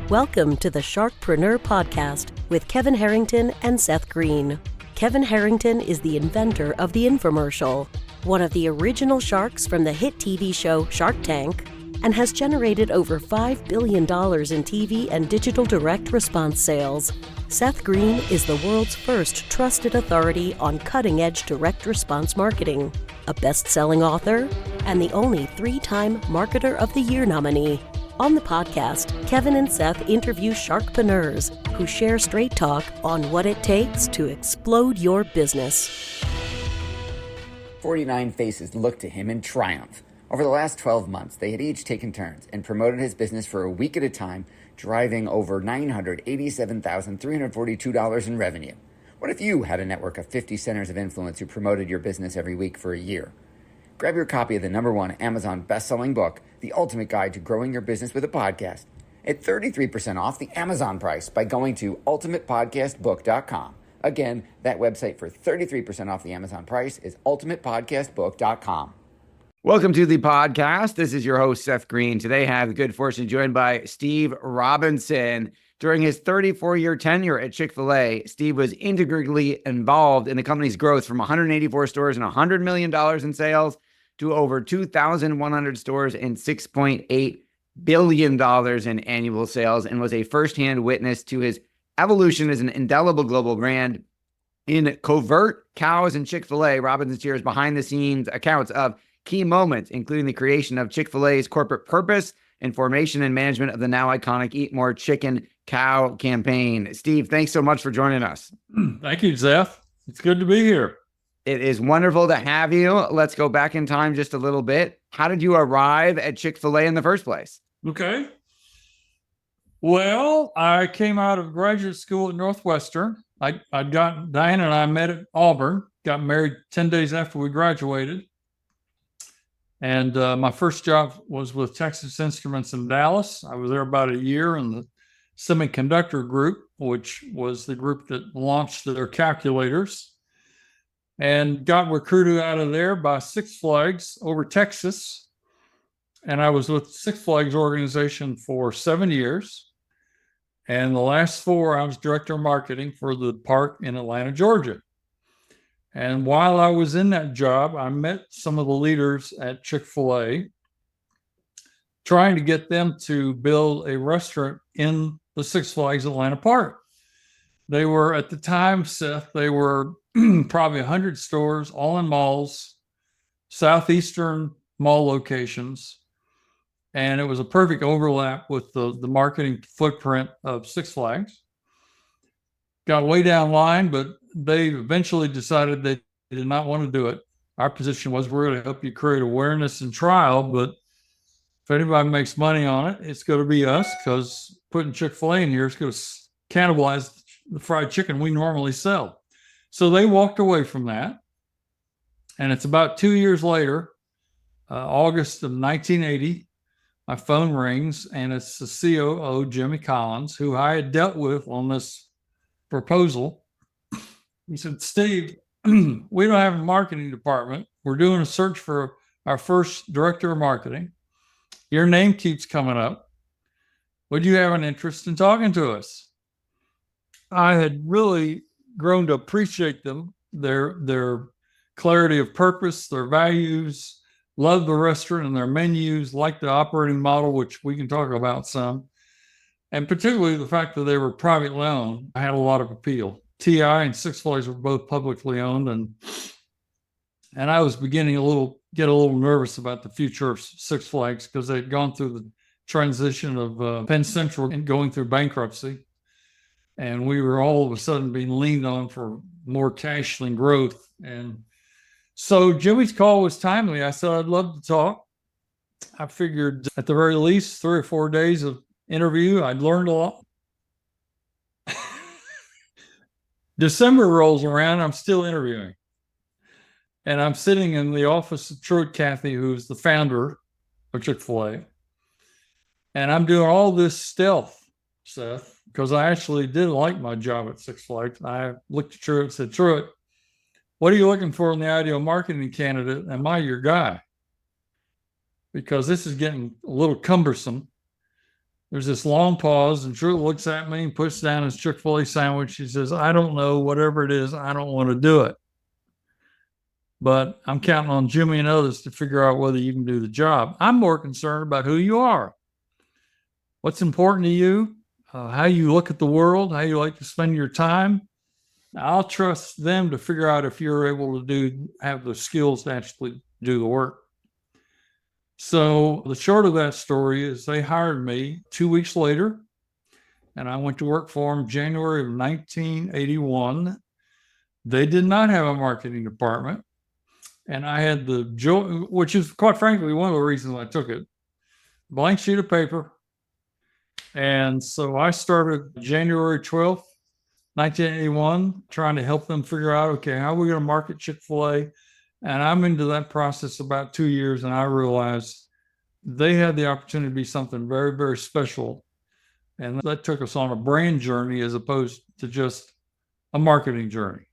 Welcome to the Sharkpreneur podcast with Kevin Harrington and Seth Greene. Kevin Harrington is the inventor of the infomercial, one of the original sharks from the hit TV show Shark Tank, and has generated over $5 billion in TV and digital direct response sales. Seth Greene is the world's first trusted authority on cutting-edge direct response marketing, a best-selling author, and the only 3-time Marketer of the Year nominee. On the podcast, Kevin and Seth interview Sharkpreneurs who share straight talk on what it takes to explode your business. 49 faces looked to him in triumph. Over the last 12 months, they had each taken turns and promoted his business for a week at a time, driving over $987,342 in revenue. What if you had a network of 50 centers of influence who promoted your business every week for a year? Grab your copy of the #1 Amazon best-selling book, The Ultimate Guide to Growing Your Business with a Podcast, at 33% off the Amazon price by going to ultimatepodcastbook.com. Again, that website for 33% off the Amazon price is ultimatepodcastbook.com. Welcome to the podcast. This is your host, Seth Greene. Today I have the good fortune joined by Steve Robinson. During his 34-year tenure at Chick-fil-A, Steve was integrally involved in the company's growth from 184 stores and $100 million in sales to over 2,100 stores and $6.8 billion in annual sales, and was a firsthand witness to his evolution as an indelible global brand. In Covert Cows and Chick-fil-A, Robinson shares behind-the-scenes accounts of key moments, including the creation of Chick-fil-A's corporate purpose and formation and management of the now iconic Eat More Chicken Cow campaign. Steve, thanks so much for joining us. Thank you, Seth. It's good to be here. It is wonderful to have you. Let's go back in time just a little bit. How did you arrive at Chick-fil-A in the first place? Okay. Well, I came out of graduate school at Northwestern. Diane and I met at Auburn, got married 10 days after we graduated. And my first job was with Texas Instruments in Dallas. I was there about a year in the semiconductor group, which was the group that launched their calculators, and got recruited out of there by Six Flags over Texas. And I was with Six Flags organization for 7 years. And the last 4, I was director of marketing for the park in Atlanta, Georgia. And while I was in that job, I met some of the leaders at Chick-fil-A, trying to get them to build a restaurant in the Six Flags Atlanta Park. They were, at the time, Seth, they were probably 100 stores, all in malls, southeastern mall locations. And it was a perfect overlap with the marketing footprint of Six Flags. Got way down line, but they eventually decided they did not want to do it. Our position was, we're going to help you create awareness and trial, but if anybody makes money on it, it's going to be us, because putting Chick-fil-A in here is going to cannibalize the fried chicken we normally sell. So they walked away from that. And it's about 2 years later, August of 1980, my phone rings, and it's the COO, Jimmy Collins, who I had dealt with on this proposal. He said, Steve, we don't have a marketing department. We're doing a search for our first director of marketing. Your name keeps coming up. Would you have an interest in talking to us? I had really grown to appreciate them, their clarity of purpose, their values, loved the restaurant and their menus, liked the operating model, which we can talk about some, and particularly the fact that they were privately owned. I had a lot of appeal. TI and Six Flags were both publicly owned, and I was beginning get a little nervous about the future of Six Flags, because they'd gone through the transition of Penn Central and going through bankruptcy, and we were all of a sudden being leaned on for more cash than growth. And so Jimmy's call was timely. I said, I'd love to talk. I figured at the very least 3 or 4 days of interview, I'd learned a lot. December rolls around, I'm still interviewing. And I'm sitting in the office of Truett Cathy, who's the founder of Chick-fil-A. And I'm doing all this stealth, Seth, because I actually did like my job at Six Flags. I looked at Truett and said, Truett, what are you looking for in the ideal marketing candidate? Am I your guy? Because this is getting a little cumbersome. There's this long pause, and Drew looks at me and puts down his Chick-fil-A sandwich. He says, I don't know, whatever it is, I don't want to do it. But I'm counting on Jimmy and others to figure out whether you can do the job. I'm more concerned about who you are, what's important to you, how you look at the world, how you like to spend your time. I'll trust them to figure out if you're able to have the skills to actually do the work. So the short of that story is they hired me 2 weeks later, and I went to work for them January of 1981. They did not have a marketing department. And I had the joy, which is quite frankly one of the reasons I took it, blank sheet of paper. And so I started January 12th, 1981, trying to help them figure out, okay, how are we going to market Chick-fil-A? And I'm into that process about 2 years, and I realized they had the opportunity to be something very, very special. And that took us on a brand journey as opposed to just a marketing journey.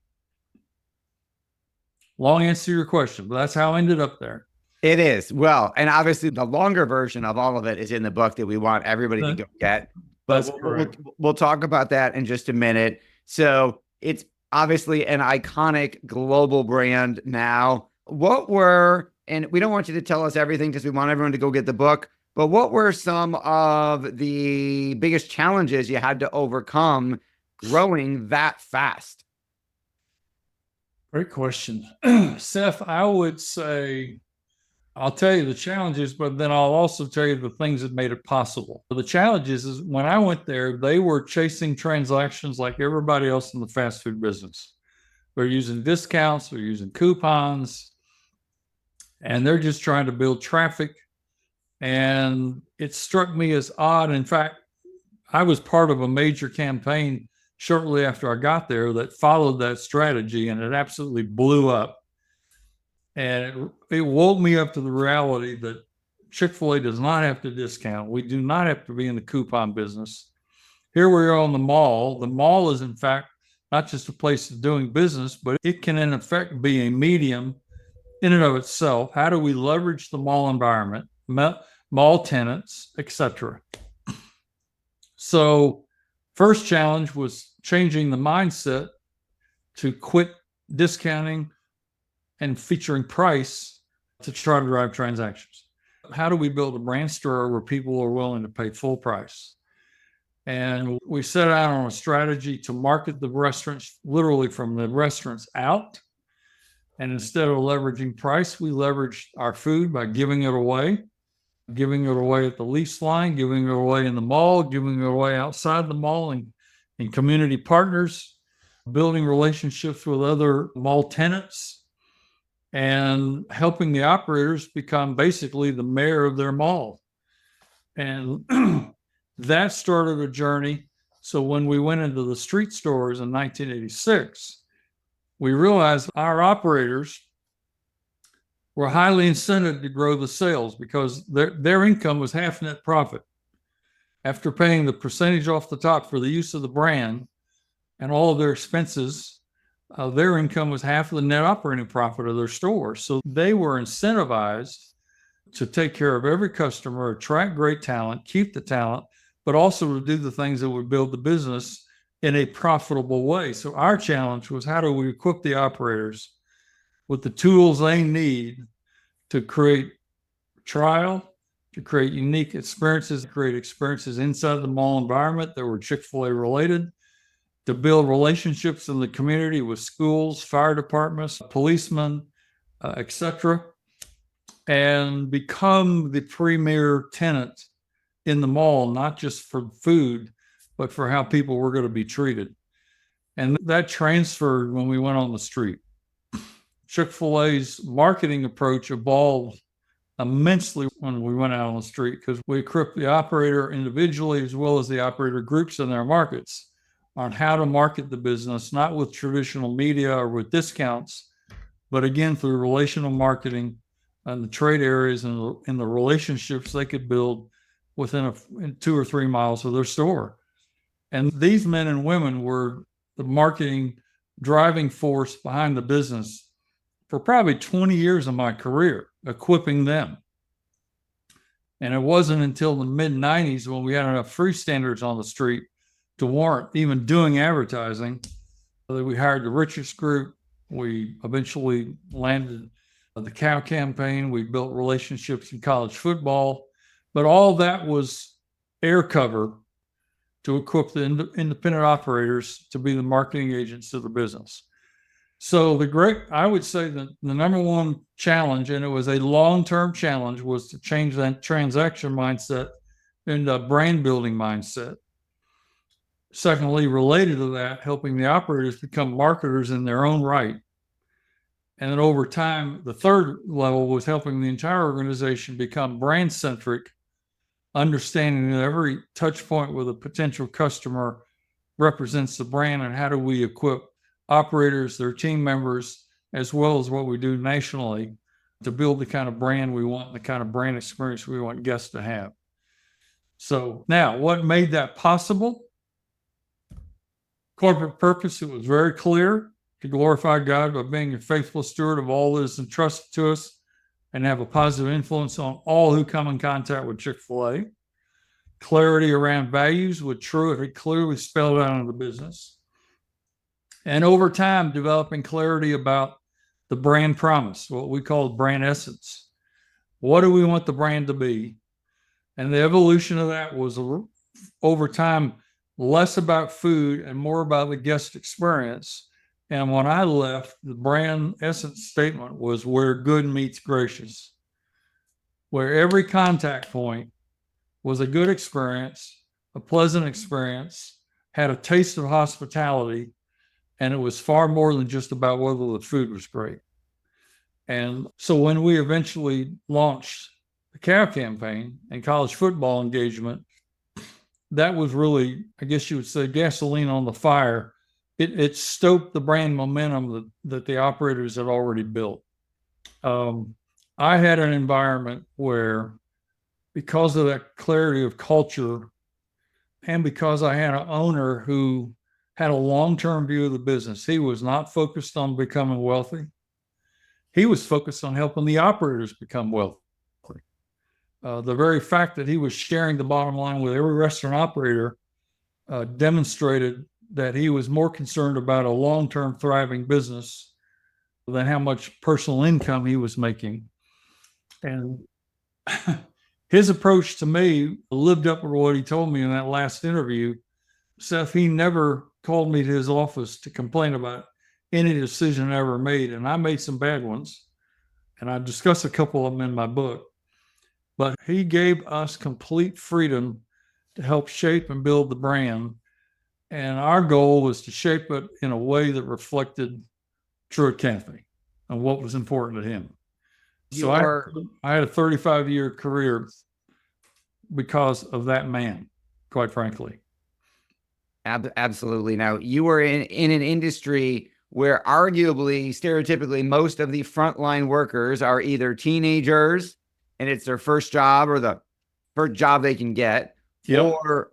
Long answer to your question, but that's how I ended up there. It is. Well, and obviously the longer version of all of it is in the book that we want everybody to go get. But we'll talk about that in just a minute. So it's obviously an iconic global brand now. And we don't want you to tell us everything because we want everyone to go get the book, but what were some of the biggest challenges you had to overcome growing that fast? Great question. Seth, I would say, I'll tell you the challenges, but then I'll also tell you the things that made it possible. The challenges is when I went there, they were chasing transactions like everybody else in the fast food business. They're using discounts, they're using coupons, and they're just trying to build traffic. And it struck me as odd. In fact, I was part of a major campaign shortly after I got there that followed that strategy, and it absolutely blew up. And it woke me up to the reality that Chick-fil-A does not have to discount. We do not have to be in the coupon business. Here we are on the mall. The mall is, in fact, not just a place of doing business, but it can, in effect, be a medium in and of itself. How do we leverage the mall environment, mall tenants, etc.? So first challenge was changing the mindset to quit discounting and featuring price to try to drive transactions. How do we build a brand store where people are willing to pay full price? And we set out on a strategy to market the restaurants literally from the restaurants out. And instead of leveraging price, we leveraged our food by giving it away at the lease line, giving it away in the mall, giving it away outside the mall and community partners, building relationships with other mall tenants, and helping the operators become basically the mayor of their mall. And that started a journey. So when we went into the street stores in 1986, we realized our operators were highly incented to grow the sales because their income was half net profit. After paying the percentage off the top for the use of the brand and all of their expenses, their income was half of the net operating profit of their store. So they were incentivized to take care of every customer, attract great talent, keep the talent, but also to do the things that would build the business in a profitable way. So our challenge was, how do we equip the operators with the tools they need to create trial, to create unique experiences, to create experiences inside the mall environment that were Chick-fil-A related, to build relationships in the community with schools, fire departments, policemen, etc., and become the premier tenant in the mall, not just for food, but for how people were going to be treated. And that transferred when we went on the street. Chick-fil-A's marketing approach evolved immensely when we went out on the street because we equipped the operator individually as well as the operator groups in their markets on how to market the business, not with traditional media or with discounts, but again, through relational marketing and the trade areas and the relationships they could build within 2 or 3 miles of their store. And these men and women were the marketing driving force behind the business for probably 20 years of my career, equipping them. And it wasn't until the mid 90s when we had enough free standards on the street to warrant even doing advertising that we hired the Richards Group. We eventually landed the cow campaign. We built relationships in college football, but all that was air cover to equip the independent operators to be the marketing agents of the business. So I would say that the number one challenge, and it was a long-term challenge, was to change that transaction mindset into a brand building mindset. Secondly, related to that, helping the operators become marketers in their own right. And then over time, the third level was helping the entire organization become brand centric, understanding that every touch point with a potential customer represents the brand, and how do we equip operators, their team members, as well as what we do nationally to build the kind of brand we want, the kind of brand experience we want guests to have. So now, what made that possible? Corporate purpose. It was very clear to glorify God by being a faithful steward of all that is entrusted to us and have a positive influence on all who come in contact with Chick-fil-A. Clarity around values with Truett had clearly spelled out in the business. And over time, developing clarity about the brand promise, what we call brand essence. What do we want the brand to be? And the evolution of that was over time less about food and more about the guest experience. And when I left, the brand essence statement was where good meets gracious, where every contact point was a good experience, a pleasant experience, had a taste of hospitality, and it was far more than just about whether the food was great. And so when we eventually launched the cow campaign and college football engagement, that was really, I guess you would say, gasoline on the fire. It stoked the brand momentum that the operators had already built. I had an environment where, because of that clarity of culture, and because I had an owner who had a long-term view of the business, he was not focused on becoming wealthy. He was focused on helping the operators become wealthy. The very fact that he was sharing the bottom line with every restaurant operator demonstrated that he was more concerned about a long-term thriving business than how much personal income he was making. And his approach to me lived up to what he told me in that last interview. Seth, he never called me to his office to complain about any decision I ever made. And I made some bad ones, and I discuss a couple of them in my book. But he gave us complete freedom to help shape and build the brand. And our goal was to shape it in a way that reflected Truett Cathy and what was important to him. So I had a 35-year career because of that man, quite frankly. Absolutely. Now, you were in an industry where arguably, stereotypically, most of the frontline workers are either teenagers and it's their first job or the first job they can get, or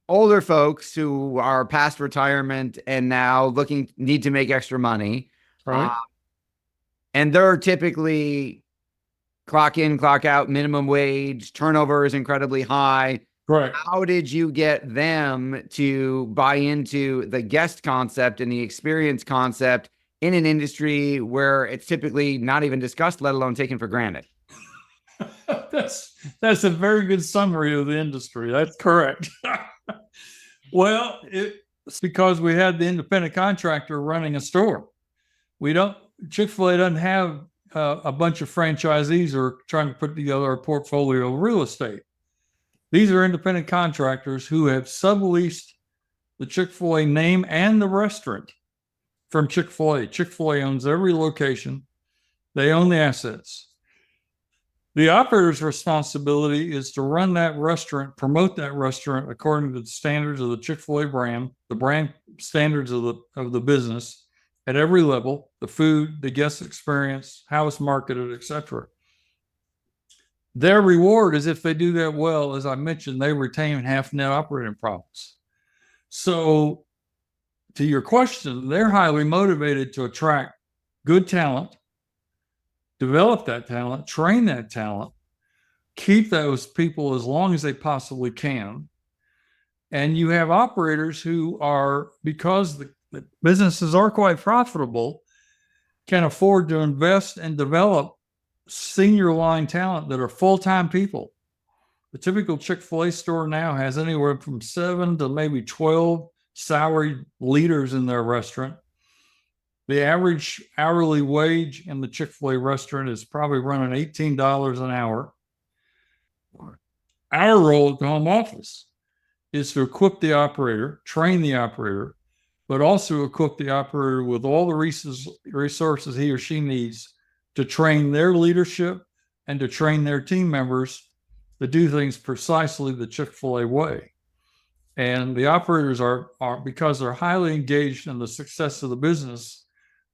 older folks who are past retirement and now need to make extra money. Right. And they're typically clock in, clock out, minimum wage, turnover is incredibly high. Right. How did you get them to buy into the guest concept and the experience concept in an industry where it's typically not even discussed, let alone taken for granted? That's a very good summary of the industry. That's correct. Well, it's because we had the independent contractor running a store. Chick-fil-A doesn't have a bunch of franchisees or trying to put together a portfolio of real estate. These are independent contractors who have subleased the Chick-fil-A name and the restaurant from Chick-fil-A. Chick-fil-A owns every location. They own the assets. The operator's responsibility is to run that restaurant, promote that restaurant according to the standards of the Chick-fil-A brand, the brand standards of the business at every level, the food, the guest experience, how it's marketed, etc. Their reward is, if they do that well, as I mentioned, they retain half net operating profits. So to your question, they're highly motivated to attract good talent, develop that talent, train that talent, keep those people as long as they possibly can. And you have operators who are, because the businesses are quite profitable, can afford to invest and develop senior line talent that are full-time people. The typical Chick-fil-A store now has anywhere from 7 to maybe 12 salaried leaders in their restaurant. The average hourly wage in the Chick-fil-A restaurant is probably running $18 an hour. Our role at the home office is to equip the operator, train the operator, but also equip the operator with all the resources he or she needs to train their leadership and to train their team members to do things precisely the Chick-fil-A way. And the operators are because they're highly engaged in the success of the business.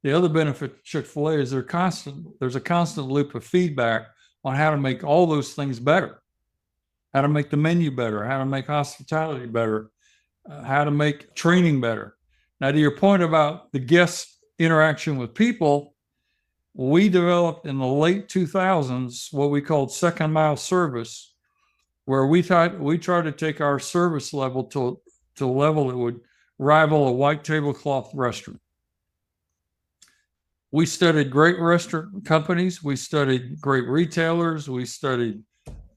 The other benefit to Chick-fil-A is there's a constant loop of feedback on how to make all those things better, how to make the menu better, how to make hospitality better, how to make training better. Now, to your point about the guest interaction with people, we developed in the late 2000s what we called second mile service, where we try to take our service level to a level that would rival a white tablecloth restaurant. We studied great restaurant companies. We studied great retailers. We studied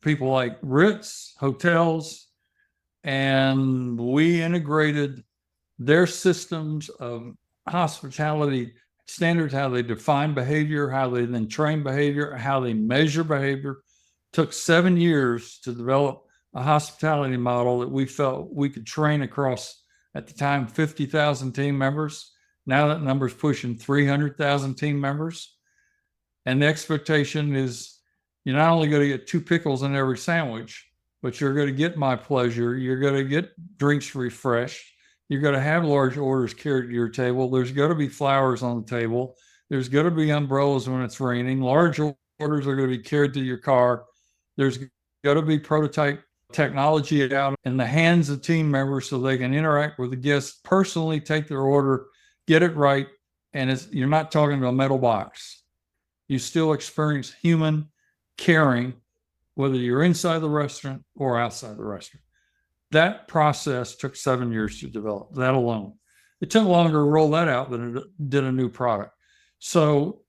people like Ritz, hotels, and we integrated their systems of hospitality standards, how they define behavior, how they then train behavior, how they measure behavior. Took 7 years to develop a hospitality model that we felt we could train across, at the time, 50,000 team members. Now that number's pushing 300,000 team members. And the expectation is you're not only going to get 2 pickles in every sandwich, but you're going to get My Pleasure. You're going to get drinks refreshed. You're going to have large orders carried to your table. There's going to be flowers on the table. There's going to be umbrellas when it's raining. Large orders are going to be carried to your car. There's got to be prototype technology out in the hands of team members so they can interact with the guests, personally take their order, get it right, and you're not talking to a metal box. You still experience human caring, whether you're inside the restaurant or outside the restaurant. That process took 7 years to develop, that alone. It took longer to roll that out than it did a new product. So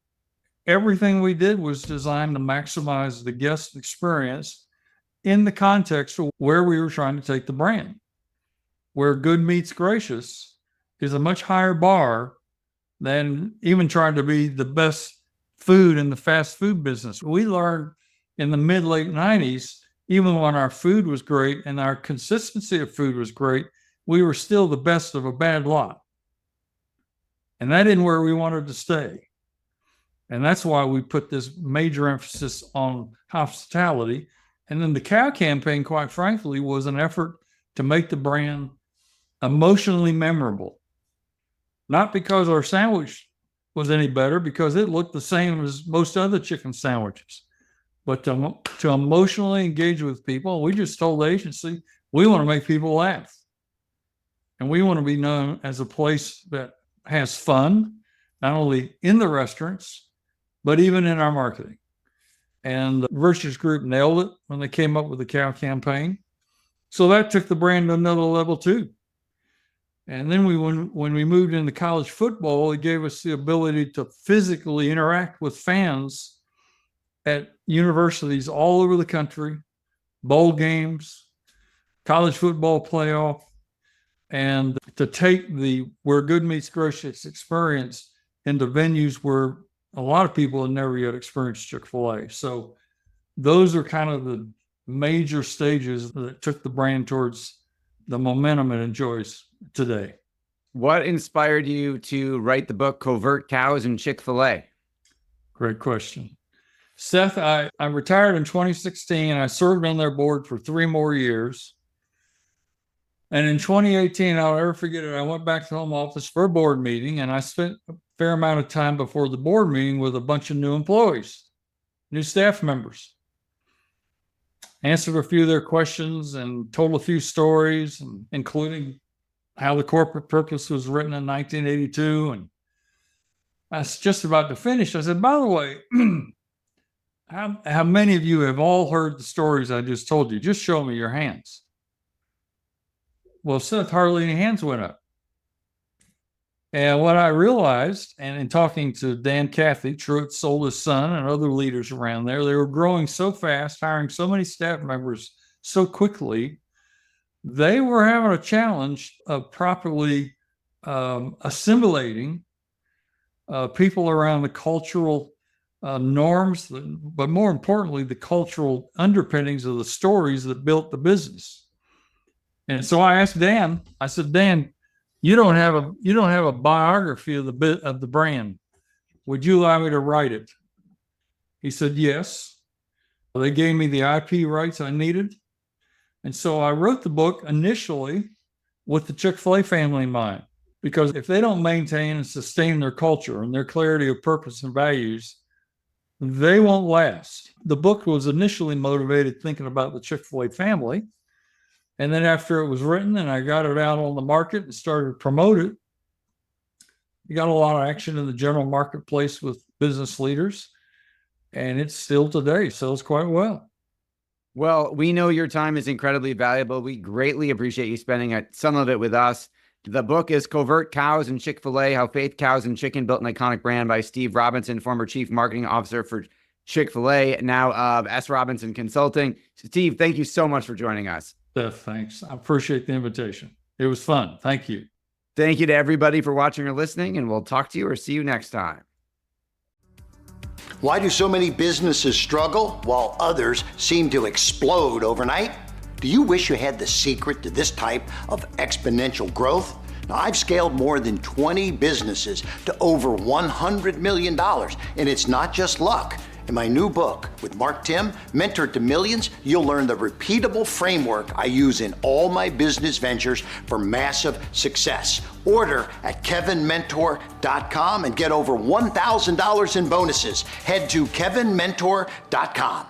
everything we did was designed to maximize the guest experience in the context of where we were trying to take the brand. Where good meets gracious is a much higher bar than even trying to be the best food in the fast food business. We learned in the mid-late 90s, even when our food was great and our consistency of food was great, we were still the best of a bad lot. And that isn't where we wanted to stay. And that's why we put this major emphasis on hospitality. And then the cow campaign, quite frankly, was an effort to make the brand emotionally memorable. Not because our sandwich was any better, because it looked the same as most other chicken sandwiches, but to emotionally engage with people. We just told the agency, we want to make people laugh. And we want to be known as a place that has fun, not only in the restaurants, but even in our marketing. And the Virtuous Group nailed it when they came up with the cow campaign. So that took the brand to another level too. And then when we moved into college football, it gave us the ability to physically interact with fans at universities all over the country, bowl games, college football playoff, and to take the where good meets gracious experience into venues where a lot of people had never yet experienced Chick-fil-A. So those are kind of the major stages that took the brand towards the momentum it enjoys today. What inspired you to write the book Covert Cows and Chick-fil-A? Great question. Seth, I retired in 2016. I served on their board for 3 more years. And in 2018, I'll never forget it, I went back to the home office for a board meeting, and I spent a fair amount of time before the board meeting with a bunch of new employees, new staff members. Answered a few of their questions and told a few stories, including how the corporate purpose was written in 1982. And I was just about to finish. I said, by the way, how many of you have all heard the stories I just told you? Just show me your hands. Well, Seth, hardly any hands went up. And what I realized, and in talking to Dan Cathy, Truett's oldest son, and other leaders around there, they were growing so fast, hiring so many staff members so quickly, they were having a challenge of properly assimilating people around the cultural norms, but more importantly, the cultural underpinnings of the stories that built the business. And so I asked Dan, I said, Dan, you don't have a biography of the brand. Would you allow me to write it? He said, yes. They gave me the IP rights I needed. And so I wrote the book initially with the Chick-fil-A family in mind, because if they don't maintain and sustain their culture and their clarity of purpose and values, they won't last. The book was initially motivated thinking about the Chick-fil-A family. And then after it was written and I got it out on the market and started to promote it, you got a lot of action in the general marketplace with business leaders. And it's still today sells quite well. Well, we know your time is incredibly valuable. We greatly appreciate you spending some of it with us. The book is Covert Cows and Chick-fil-A, How Faith, Cows, and Chicken Built an Iconic Brand by Steve Robinson, former Chief Marketing Officer for Chick-fil-A, now of S. Robinson Consulting. Steve, thank you so much for joining us. Seth, thanks. I appreciate the invitation. It was fun. Thank you. Thank you to everybody for watching or listening, and we'll talk to you or see you next time. Why do so many businesses struggle while others seem to explode overnight? Do you wish you had the secret to this type of exponential growth? Now, I've scaled more than 20 businesses to over $100 million, and it's not just luck. In my new book with Mark Tim, Mentor to Millions, you'll learn the repeatable framework I use in all my business ventures for massive success. Order at kevinmentor.com and get over $1,000 in bonuses. Head to kevinmentor.com.